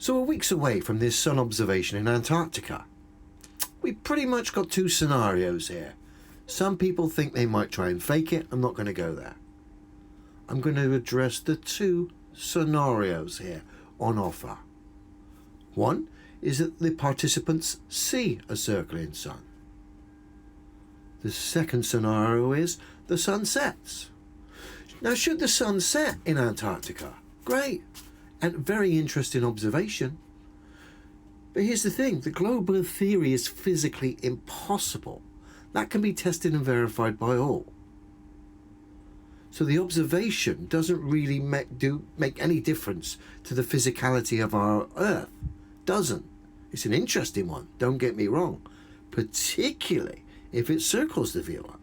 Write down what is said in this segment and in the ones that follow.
So we're weeks away from this sun observation in Antarctica. We've pretty much got two scenarios here. Some people think they might try and fake it. I'm not going to go there. I'm going to address the two scenarios here on offer. One is that the participants see a circling sun. The second scenario is the sun sets. Now, should the sun set in Antarctica? Great, and very interesting observation. But here's the thing, the globe Earth theory is physically impossible. That can be tested and verified by all. So the observation doesn't really make any difference to the physicality of our Earth. Doesn't. It's an interesting one, don't get me wrong, particularly if it circles the viewer.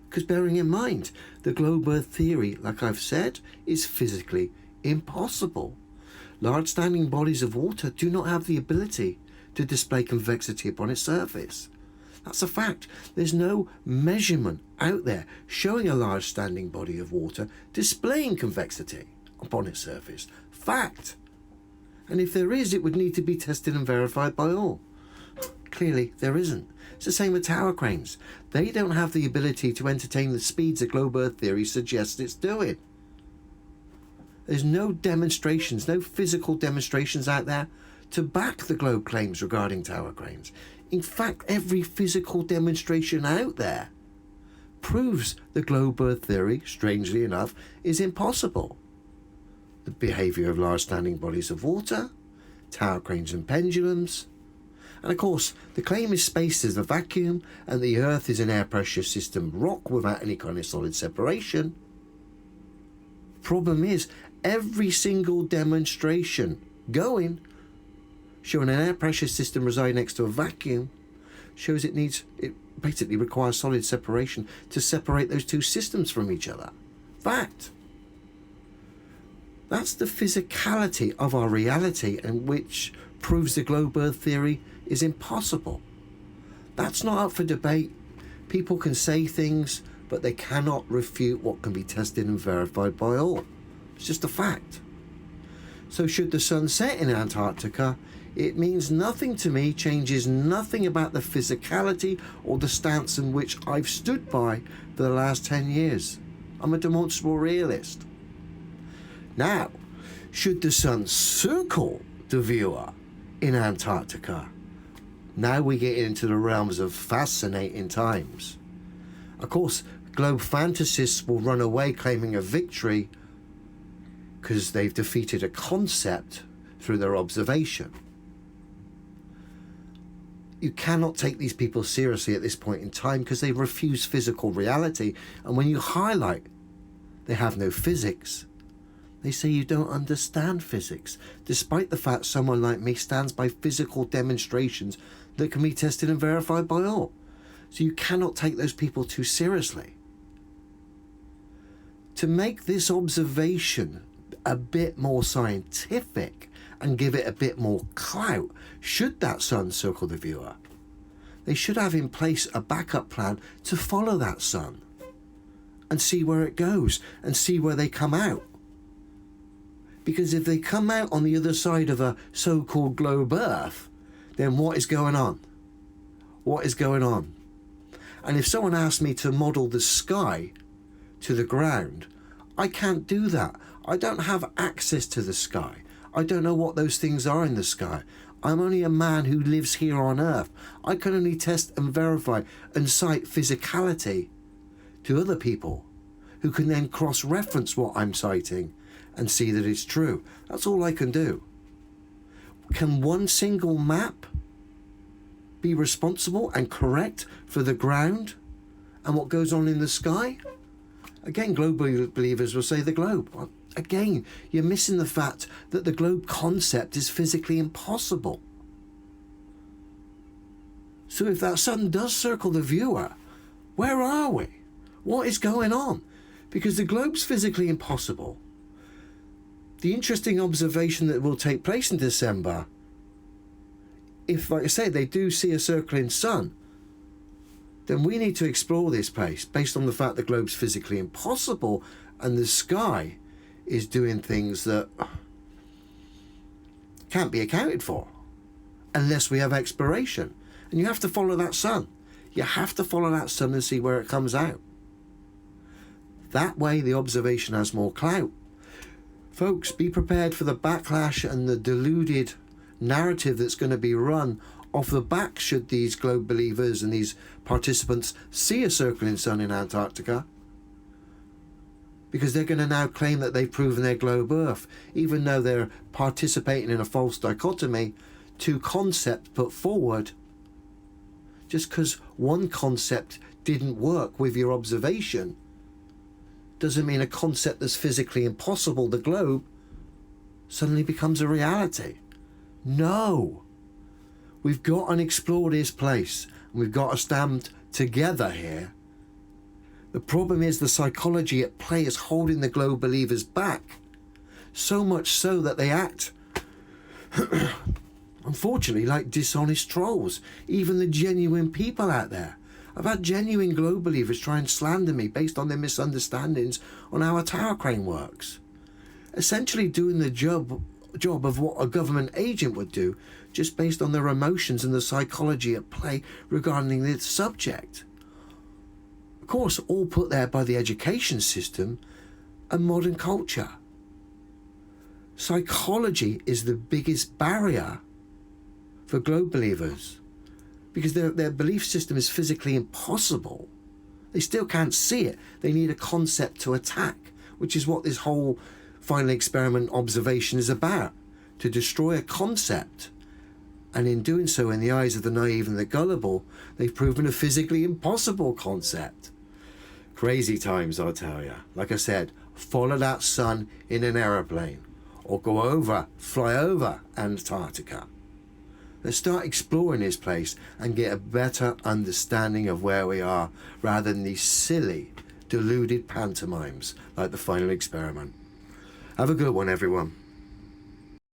Because bearing in mind, the globe Earth theory, like I've said, is physically impossible. Large standing bodies of water do not have the ability to display convexity upon its surface. That's a fact. There's no measurement out there showing a large standing body of water displaying convexity upon its surface. Fact. And if there is, it would need to be tested and verified by all. Clearly, there isn't. It's the same with tower cranes. They don't have the ability to entertain the speeds that globe Earth theory suggests it's doing. There's no demonstrations, no physical demonstrations out there to back the globe claims regarding tower cranes. In fact, every physical demonstration out there proves the globe Earth theory, strangely enough, is impossible. The behaviour of large standing bodies of water, tower cranes and pendulums, and of course the claim is space is a vacuum and the Earth is an air pressure system rock without any kind of solid separation. Problem is, every single demonstration going showing an air pressure system residing next to a vacuum shows it basically requires solid separation to separate those two systems from each other. Fact. That's the physicality of our reality, and which proves the globe Earth theory is impossible. That's not up for debate. People can say things, but they cannot refute what can be tested and verified by all. It's just a fact. So should the sun set in Antarctica, it means nothing to me, changes nothing about the physicality or the stance in which I've stood by for the last 10 years. I'm a demonstrable realist. Now, should the sun circle the viewer in Antarctica? Now we get into the realms of fascinating times. Of course, globe fantasists will run away claiming a victory because they've defeated a concept through their observation. You cannot take these people seriously at this point in time because they refuse physical reality, and when you highlight they have no physics, they say you don't understand physics, despite the fact someone like me stands by physical demonstrations that can be tested and verified by all. So you cannot take those people too seriously. To make this observation a bit more scientific and give it a bit more clout, should that sun circle the viewer, they should have in place a backup plan to follow that sun and see where it goes and see where they come out. Because if they come out on the other side of a so-called globe Earth, then what is going on? What is going on? And if someone asked me to model the sky to the ground, I can't do that. I don't have access to the sky. I don't know what those things are in the sky. I'm only a man who lives here on Earth. I can only test and verify and cite physicality to other people who can then cross-reference what I'm citing and see that it's true. That's all I can do. Can one single map be responsible and correct for the ground and what goes on in the sky? Again, globe believers will say the globe. Well, again, you're missing the fact that the globe concept is physically impossible. So if that sun does circle the viewer, where are we? What is going on? Because the globe's physically impossible. The interesting observation that will take place in December, if, like I say, they do see a circling sun, then we need to explore this place based on the fact the globe's physically impossible and the sky is doing things that can't be accounted for unless we have exploration. And you have to follow that sun. You have to follow that sun and see where it comes out. That way the observation has more clout. Folks, be prepared for the backlash and the deluded narrative that's going to be run off the back should these globe believers and these participants see a circling sun in Antarctica. Because they're going to now claim that they've proven their globe Earth, even though they're participating in a false dichotomy, two concepts put forward. Just because one concept didn't work with your observation doesn't mean a concept that's physically impossible, the globe, suddenly becomes a reality. No. We've got to explore this place, and we've got to stand together here. The problem is the psychology at play is holding the globe believers back, so much so that they act unfortunately like dishonest trolls. Even the genuine people out there. I've had genuine globe believers try and slander me based on their misunderstandings on how a tower crane works, essentially doing the job of what a government agent would do, just based on their emotions and the psychology at play regarding this subject. Of course, all put there by the education system and modern culture. Psychology is the biggest barrier for globe believers, because their belief system is physically impossible. They still can't see it. They need a concept to attack, which is what this whole final experiment observation is about, to destroy a concept. And in doing so, in the eyes of the naive and the gullible, they've proven a physically impossible concept. Crazy times, I'll tell you. Like I said, follow that sun in an aeroplane, or fly over Antarctica. Let's start exploring this place and get a better understanding of where we are, rather than these silly, deluded pantomimes like the final experiment. Have a good one, everyone.